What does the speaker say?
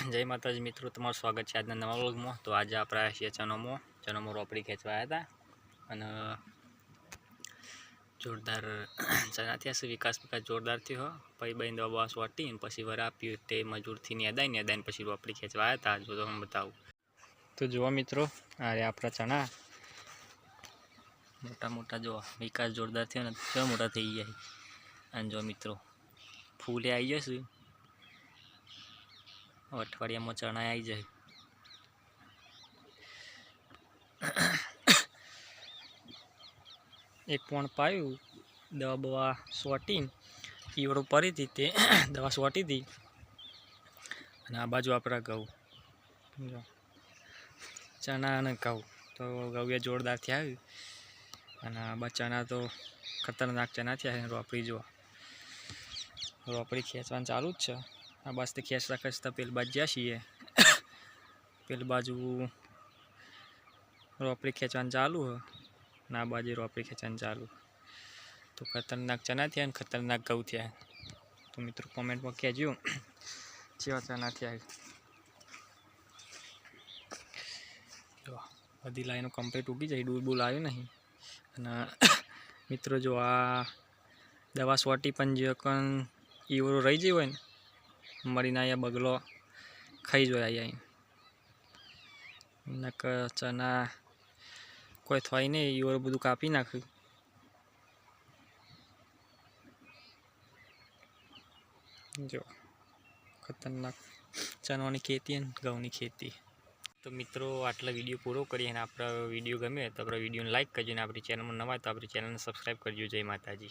जय माताजी मित्रों, तमारू स्वागत है आज नवा व्लॉगमां। तो आज आप आया छीए चनोमो रोपड़ी खेंचवा आया था अने जोरदार चना थया छे। विकास जोरदार थयो। पई बईन दवा स्वाटी पछी वराप्यु ते मजूरथी नेदाई पछी रोपड़ी खेंचवा आया था। जो तमने बताऊं तो जुओ मित्रों, आ रे आपड़ा चना मोटा मोटा जो विकास जोरदार थयो ने केवा मोटा थई गया। अने जो मित्रों फूले आई जशे, अठवाडिया में चना आई जाए। एक पण पायु दवा बवा स्वाटी ईवड़ो पड़ी थी ते दवा स्वाटी थी। आ बाजू आपरा घऊ चना ने घऊ तो घऊ जोरदार थया। आ चना तो खतरनाक चना थया। रोपड़ी जो रोपड़ी खेंचवा चालू ज छे। आ बस तो खेंचता खेंचता पेली बाजू ज्या छीए। पेली बाजू रोपड़ी खेंचवा चालू है। ना बाजू रोपड़ी खेंचवा चालू। तो खतरनाक चना थया, खतरनाक घऊ थया। तो मित्रों कमेंट में कहजो केवा चना थया। बधी लाइनों कम्प्लीट उगी जाए, डूल बुल आयो नहीं। मित्रों जो आ दवा स्वाटी पण जो कन ईवरो रही गयो होय मरीने आया बगलो खाई जो आई नक चना कोई थवाय नहीं। ईवरो बधु कापी नाख्यु। जो खतरनाक चनानी खेती है घऊनी खेती। तो मित्रों आटला वीडियो पूरो करिए। आपरा वीडियो गमे तो अपना वीडियो ने लाइक करजो। अपनी चैनल में नवा तो अपनी चैनल ने सब्सक्राइब करजो। जय माताजी।